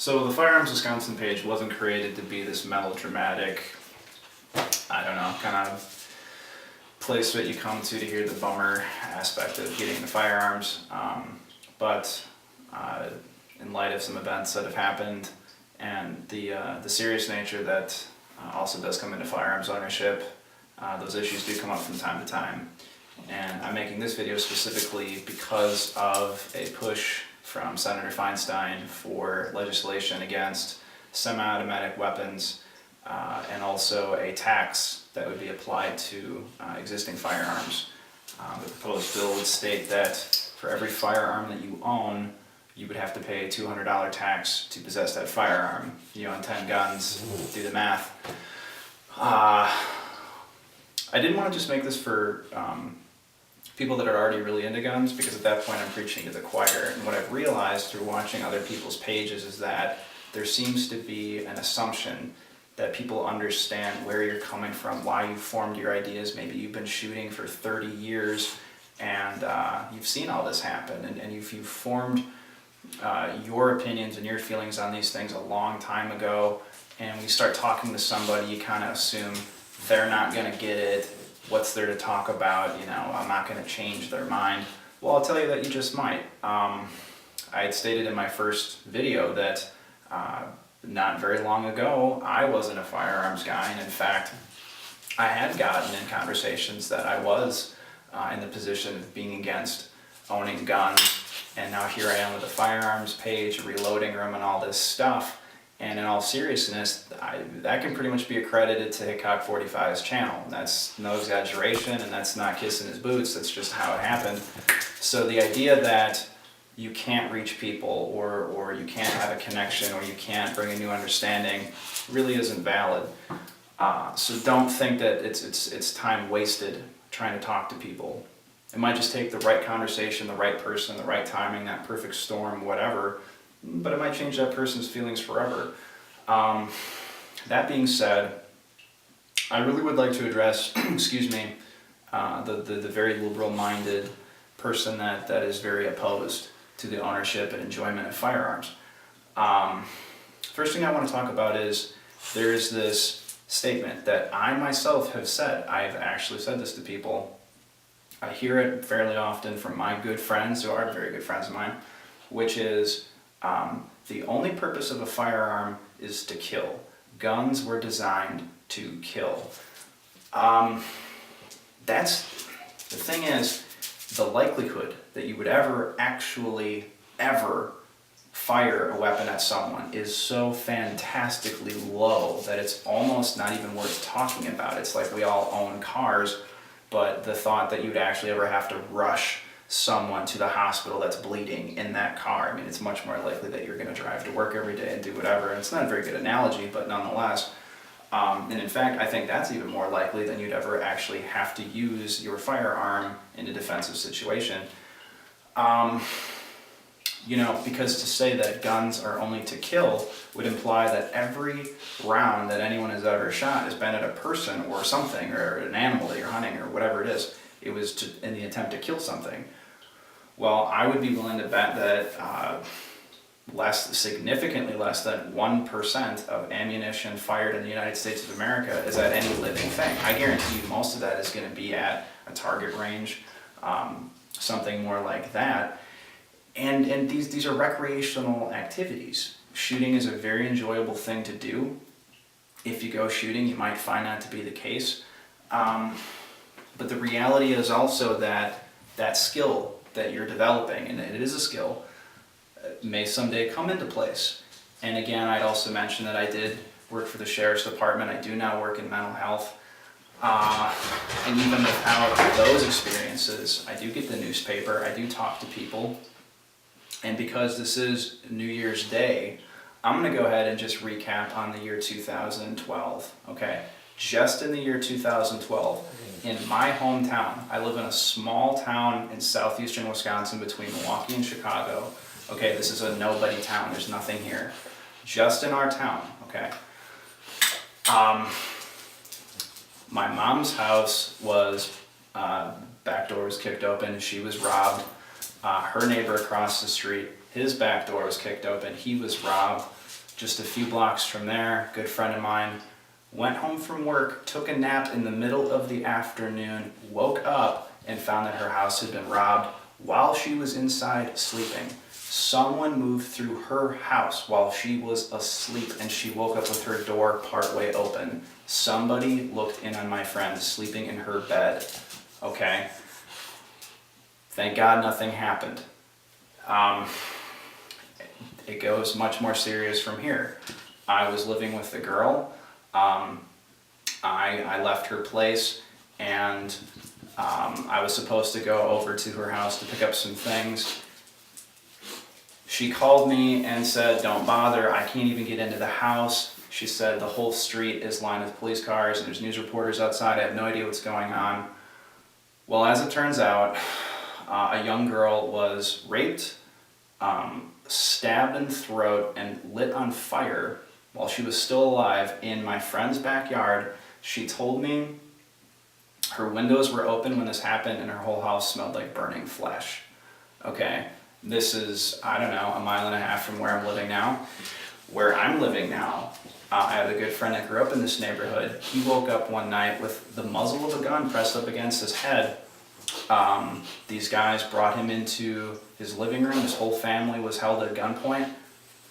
So the Firearms Wisconsin page wasn't created to be this melodramatic, I don't know, kind of place that you come to hear the bummer aspect of getting the firearms. But in light of some events that have happened and the serious nature that also does come into firearms ownership, those issues do come up from time to time. And I'm making this video specifically because of a push from Senator Feinstein for legislation against semi-automatic weapons and also a tax that would be applied to existing firearms. The proposed bill would state that for every firearm that you own, you would have to pay a $200 tax to possess that firearm. You own 10 guns, do the math. I didn't want to just make this for people that are already really into guns, because at that point I'm preaching to the choir. And what I've realized through watching other people's pages is that there seems to be an assumption that people understand where you're coming from, why you formed your ideas. Maybe you've been shooting for 30 years and you've seen all this happen, and you've formed your opinions and your feelings on these things a long time ago, and when you start talking to somebody, you kind of assume they're not going to get it. What's there to talk about? You know, I'm not going to change their mind. Well, I'll tell you that you just might. I had stated in my first video that not very long ago, I wasn't a firearms guy, and in fact, I had gotten in conversations that I was in the position of being against owning guns, and now here I am with a firearms page, a reloading room, and all this stuff. And in all seriousness, that can pretty much be accredited to Hickok 45's channel. That's no exaggeration, and that's not kissing his boots, that's just how it happened. So the idea that you can't reach people, or you can't have a connection, or you can't bring a new understanding really isn't valid. So don't think that it's time wasted trying to talk to people. It might just take the right conversation, the right person, the right timing, that perfect storm, whatever, but it might change that person's feelings forever. That being said, I really would like to address, excuse me, the very liberal-minded person that is very opposed to the ownership and enjoyment of firearms. First thing I want to talk about is there's this statement that I myself have said. I've actually said this to people. I hear it fairly often from my good friends, who are very good friends of mine, which is the only purpose of a firearm is to kill. Guns were designed to kill. That's the thing is, the likelihood that you would ever fire a weapon at someone is so fantastically low that it's almost not even worth talking about. It's like we all own cars, but the thought that you'd actually ever have to rush someone to the hospital that's bleeding in that car, I mean, it's much more likely that you're going to drive to work every day and do whatever. And it's not a very good analogy, but nonetheless. And in fact, I think that's even more likely than you'd ever actually have to use your firearm in a defensive situation. You know, because to say that guns are only to kill would imply that every round that anyone has ever shot has been at a person or something, or an animal that you're hunting, or whatever it is. It was in the attempt to kill something. Well, I would be willing to bet that significantly less than 1% of ammunition fired in the United States of America is at any living thing. I guarantee you most of that is going to be at a target range, something more like that. And these are recreational activities. Shooting is a very enjoyable thing to do. If you go shooting, you might find that to be the case. But the reality is also that that skill that you're developing, and it is a skill, may someday come into place. And again, I'd also mention that I did work for the Sheriff's Department. I do now work in mental health. And even without those experiences, I do get the newspaper, I do talk to people. And because this is New Year's Day, I'm going to go ahead and just recap on the year 2012, okay? Just in the year 2012, in my hometown, I live in a small town in southeastern Wisconsin between Milwaukee and Chicago. Okay, this is a nobody town, there's nothing here. Just in our town, okay? My mom's house was, back door was kicked open, she was robbed. Her neighbor across the street, his back door was kicked open, he was robbed. just a few blocks from there, good friend of mine, went home from work, took a nap in the middle of the afternoon, woke up and found that her house had been robbed while she was inside sleeping. Someone moved through her house while she was asleep, and she woke up with her door partway open. Somebody looked in on my friend sleeping in her bed, okay? Thank God nothing happened. It goes much more serious from here. I was living with the girl. I left her place, and I was supposed to go over to her house to pick up some things. She called me and said, don't bother, I can't even get into the house. She said the whole street is lined with police cars and there's news reporters outside, I have no idea what's going on. Well, as it turns out, a young girl was raped, stabbed in the throat, and lit on fire while she was still alive in my friend's backyard. She told me her windows were open when this happened and her whole house smelled like burning flesh. Okay, this is, I don't know, 1.5 miles from where I'm living now. Where I'm living now, I have a good friend that grew up in this neighborhood. He woke up one night with the muzzle of a gun pressed up against his head. These guys brought him into his living room. His whole family was held at gunpoint,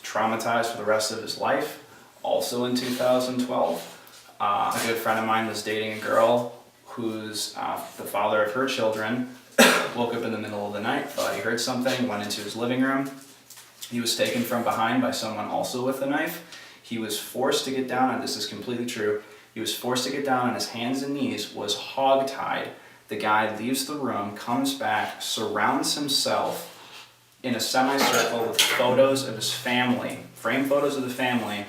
traumatized for the rest of his life. Also in 2012, a good friend of mine was dating a girl who's the father of her children. Woke up in the middle of the night, thought he heard something, went into his living room. He was taken from behind by someone also with a knife. He was forced to get down, and this is completely true, he was forced to get down on his hands and knees, was hogtied. The guy leaves the room, comes back, surrounds himself in a semicircle with photos of his family, framed photos of the family,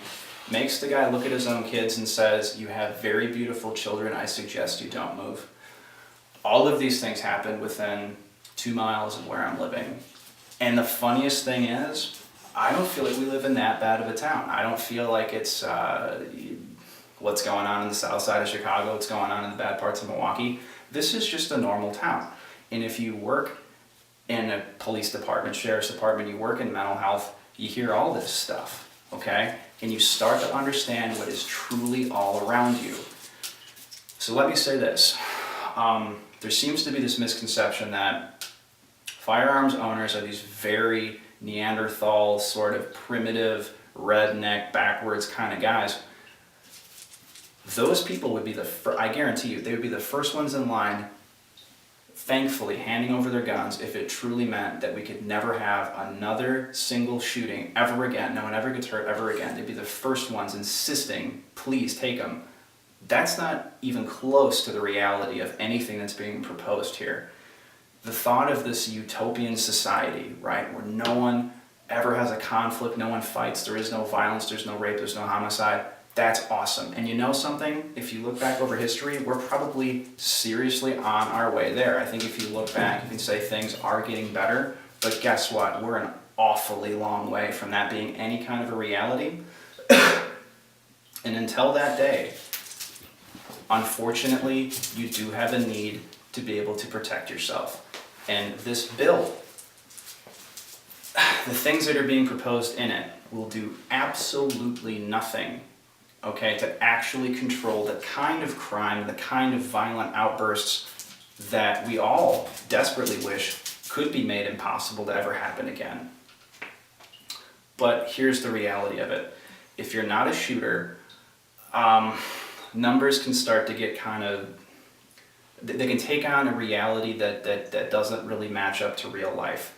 makes the guy look at his own kids and says, you have very beautiful children, I suggest you don't move. All of these things happened within 2 miles of where I'm living. And the funniest thing is, I don't feel like we live in that bad of a town. I don't feel like it's what's going on in the south side of Chicago, what's going on in the bad parts of Milwaukee. This is just a normal town. And if you work in a police department, sheriff's department, you work in mental health, you hear all this stuff, okay? And you start to understand what is truly all around you. So let me say this. There seems to be this misconception that firearms owners are these very Neanderthal, sort of primitive, redneck, backwards kind of guys. Those people would be I guarantee you, they would be the first ones in line, thankfully handing over their guns if it truly meant that we could never have another single shooting ever again. No one ever gets hurt ever again. They'd be the first ones insisting, please take them. That's not even close to the reality of anything that's being proposed here. The thought of this utopian society, right, where no one ever has a conflict, no one fights, there is no violence, there's no rape, there's no homicide, that's awesome. And you know something? If you look back over history, we're probably seriously on our way there. I think if you look back, you can say things are getting better, but guess what? We're an awfully long way from that being any kind of a reality. And until that day, unfortunately, you do have a need to be able to protect yourself. And this bill, the things that are being proposed in it, will do absolutely nothing, okay, to actually control the kind of crime, the kind of violent outbursts that we all desperately wish could be made impossible to ever happen again. But here's the reality of it. If you're not a shooter, numbers can start to get kind of, they can take on a reality that doesn't really match up to real life.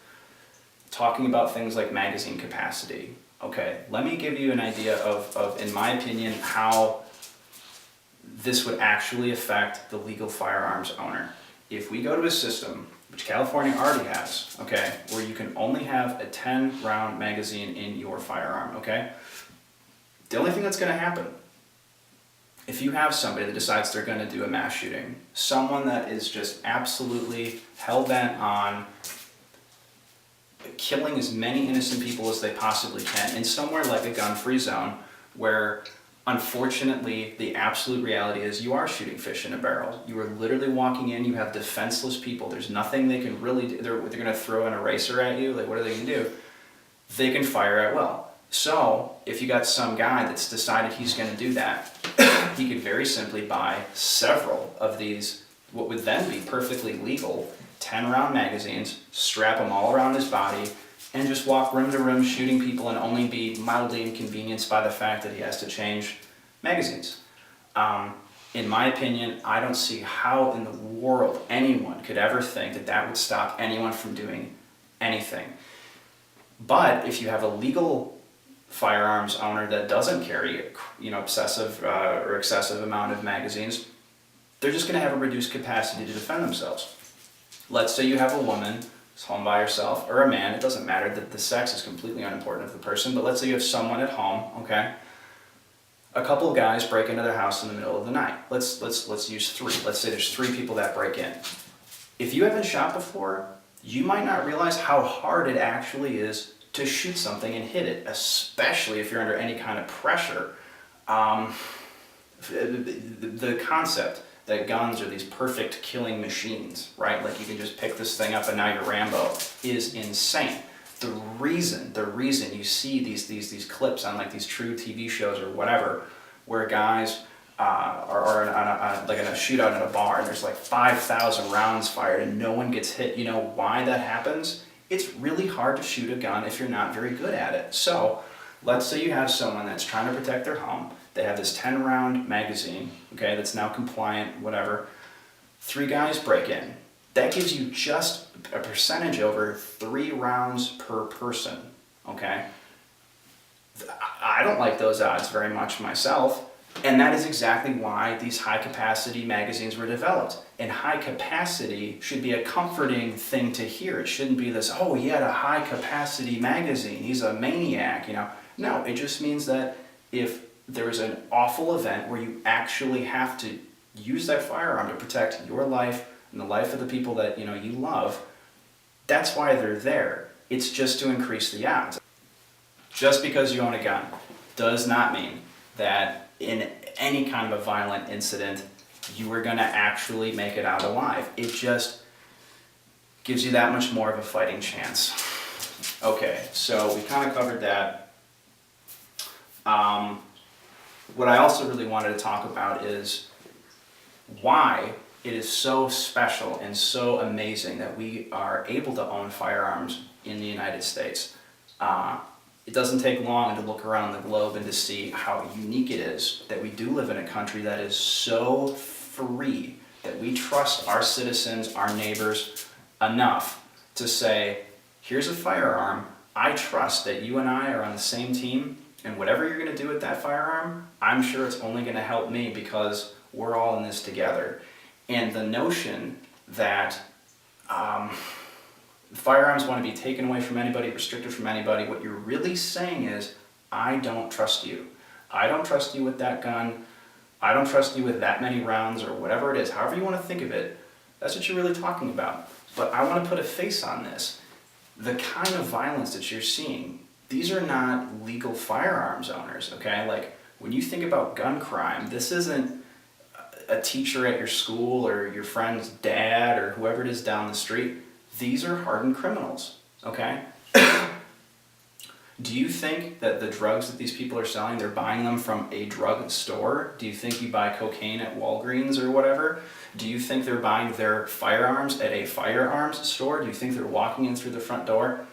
Talking about things like magazine capacity. Okay, let me give you an idea of, in my opinion, how this would actually affect the legal firearms owner. If we go to a system, which California already has, okay, where you can only have a 10-round magazine in your firearm, okay? The only thing that's going to happen, if you have somebody that decides they're going to do a mass shooting, someone that is just absolutely hell-bent on killing as many innocent people as they possibly can in somewhere like a gun-free zone where, unfortunately, the absolute reality is you are shooting fish in a barrel. You are literally walking in, you have defenseless people. There's nothing they can really do. They're going to throw an eraser at you. Like, what are they going to do? They can fire at will. So if you got some guy that's decided he's going to do that, he could very simply buy several of these, what would then be perfectly legal, 10-round magazines, strap them all around his body, and just walk room to room shooting people and only be mildly inconvenienced by the fact that he has to change magazines. In my opinion, I don't see how in the world anyone could ever think that that would stop anyone from doing anything. But if you have a legal firearms owner that doesn't carry, obsessive or excessive amount of magazines, they're just going to have a reduced capacity to defend themselves. Let's say you have a woman who's home by herself, or a man, it doesn't matter, that the sex is completely unimportant of the person, but let's say you have someone at home, okay? A couple of guys break into their house in the middle of the night. Let's use 3. Let's say there's 3 people that break in. If you haven't shot before, you might not realize how hard it actually is to shoot something and hit it, especially if you're under any kind of pressure. The concept that guns are these perfect killing machines, right? Like you can just pick this thing up and now you're Rambo, is insane. The reason you see these clips on like these true TV shows or whatever, where guys are like in a shootout in a bar and there's like 5,000 rounds fired and no one gets hit. You know why that happens? It's really hard to shoot a gun if you're not very good at it. So let's say you have someone that's trying to protect their home. They have this 10-round magazine, okay, that's now compliant, whatever. 3 guys break in. That gives you just a percentage over 3 rounds per person, okay? I don't like those odds very much myself, and that is exactly why these high-capacity magazines were developed. And high capacity should be a comforting thing to hear. It shouldn't be this, oh, he had a high-capacity magazine, he's a maniac, No, it just means that if there's an awful event where you actually have to use that firearm to protect your life and the life of the people that you love, that's why they're there. It's just to increase the odds. Just because you own a gun does not mean that in any kind of a violent incident you are going to actually make it out alive. It just gives you that much more of a fighting chance. Okay, so we kind of covered that. What I also really wanted to talk about is why it is so special and so amazing that we are able to own firearms in the United States. It doesn't take long to look around the globe and to see how unique it is that we do live in a country that is so free, that we trust our citizens, our neighbors, enough to say, here's a firearm, I trust that you and I are on the same team, and whatever you're going to do with that firearm, I'm sure it's only going to help me because we're all in this together. And the notion that firearms want to be taken away from anybody, restricted from anybody, what you're really saying is, I don't trust you. I don't trust you with that gun. I don't trust you with that many rounds or whatever it is. However you want to think of it, that's what you're really talking about. But I want to put a face on this. The kind of violence that you're seeing, these are not legal firearms owners, okay? Like, when you think about gun crime, this isn't a teacher at your school or your friend's dad or whoever it is down the street. These are hardened criminals, okay? Do you think that the drugs that these people are selling, they're buying them from a drug store? Do you think you buy cocaine at Walgreens or whatever? Do you think they're buying their firearms at a firearms store? Do you think they're walking in through the front door?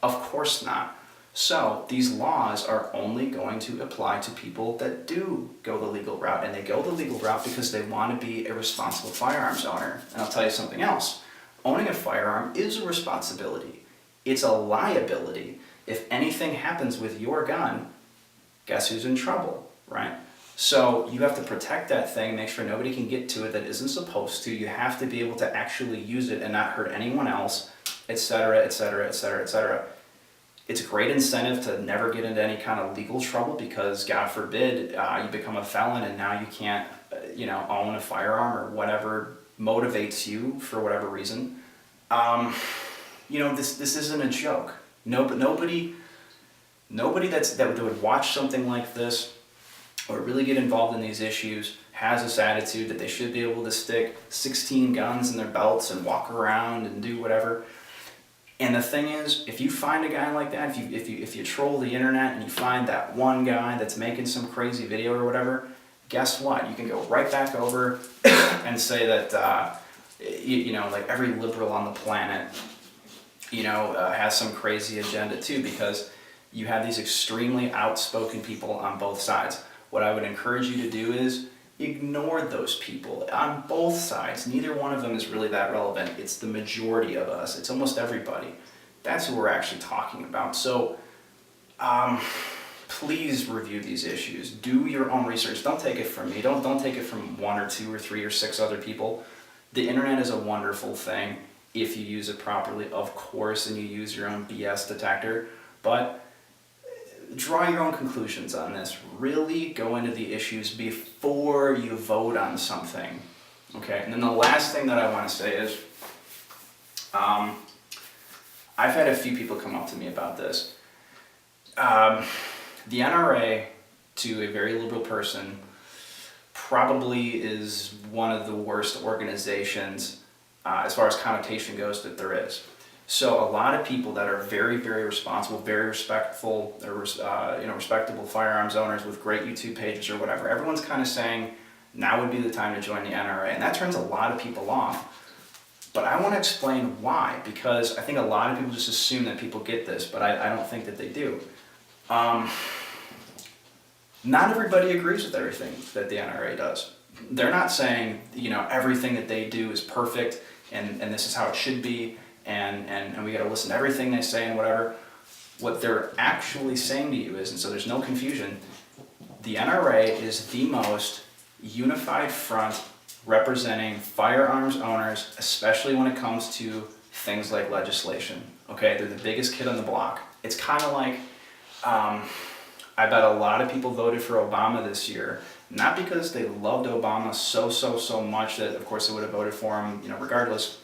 Of course not. So these laws are only going to apply to people that do go the legal route, and they go the legal route because they want to be a responsible firearms owner. And I'll tell you something else. Owning a firearm is a responsibility. It's a liability. If anything happens with your gun, guess who's in trouble, right? So you have to protect that thing, make sure nobody can get to it that isn't supposed to. You have to be able to actually use it and not hurt anyone else, etc., etc., etc., etc. It's a great incentive to never get into any kind of legal trouble because, God forbid, you become a felon and now you can't, own a firearm or whatever motivates you for whatever reason. This isn't a joke. Nobody that would watch something like this or really get involved in these issues has this attitude that they should be able to stick 16 guns in their belts and walk around and do whatever. And the thing is, if you find a guy like that, if you troll the internet and you find that one guy that's making some crazy video or whatever, guess what? You can go right back over and say that you know, like every liberal on the planet, you know, has some crazy agenda too, because you have these extremely outspoken people on both sides. What I would encourage you to do is ignore those people on both sides. Neither one of them is really that relevant. It's the majority of us. It's almost everybody. That's who we're actually talking about. So please review these issues. Do your own research. Don't take it from me. Don't take it from 1 or 2 or 3 or 6 other people. The internet is a wonderful thing if you use it properly, of course, and you use your own BS detector. But draw your own conclusions on this. Really go into the issues before you vote on something. Okay, and then the last thing that I want to say is, I've had a few people come up to me about this. The NRA, to a very liberal person, probably is one of the worst organizations as far as connotation goes that there is. So a lot of people that are very, very responsible, very respectful, you know, respectable firearms owners with great YouTube pages or whatever, everyone's kind of saying now would be the time to join the NRA, and that turns a lot of people off. But I want to explain why, because I think a lot of people just assume that people get this, but I don't think that they do. Not everybody agrees with everything that the NRA does. They're not saying, you know, everything that they do is perfect and this is how it should be and we got to listen to everything they say and whatever. What they're actually saying to you is, and so there's no confusion, the NRA is the most unified front representing firearms owners, especially when it comes to things like legislation. Okay, they're the biggest kid on the block. It's kind of like, I bet a lot of people voted for Obama this year, not because they loved Obama so much that of course they would have voted for him, you know, regardless,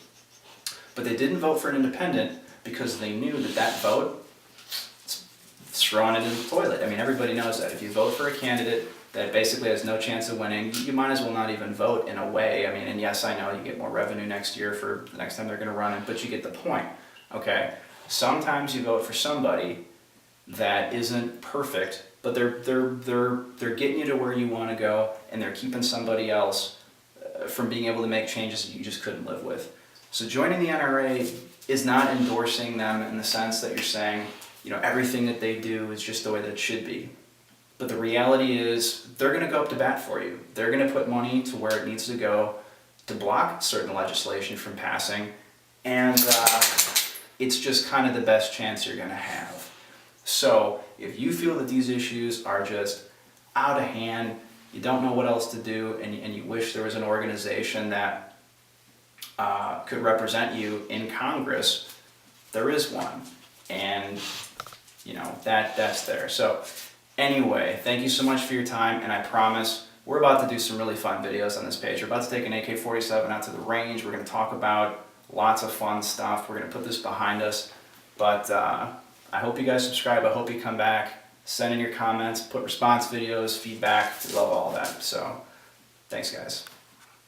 but they didn't vote for an independent because they knew that that vote, it's throwing it in the toilet. I mean, everybody knows that. If you vote for a candidate that basically has no chance of winning, you might as well not even vote in a way. I mean, and yes, I know you get more revenue next year for the next time they're going to run it, but you get the point, okay? Sometimes you vote for somebody that isn't perfect, but they're getting you to where you want to go, and they're keeping somebody else from being able to make changes that you just couldn't live with. So joining the NRA is not endorsing them in the sense that you're saying, you know, everything that they do is just the way that it should be. But the reality is they're going to go up to bat for you. They're going to put money to where it needs to go to block certain legislation from passing, and it's just kind of the best chance you're going to have. So if you feel that these issues are just out of hand, you don't know what else to do, and you wish there was an organization that could represent you in Congress, there is one, and you know that's there. So anyway, thank you so much for your time, and I promise we're about to do some really fun videos on this page. We're about to take an AK-47 out to the range. We're going to talk about lots of fun stuff. We're going to put this behind us, but I hope you guys subscribe. I hope you come back, send in your comments, put response videos, feedback. We love all that. So thanks, guys.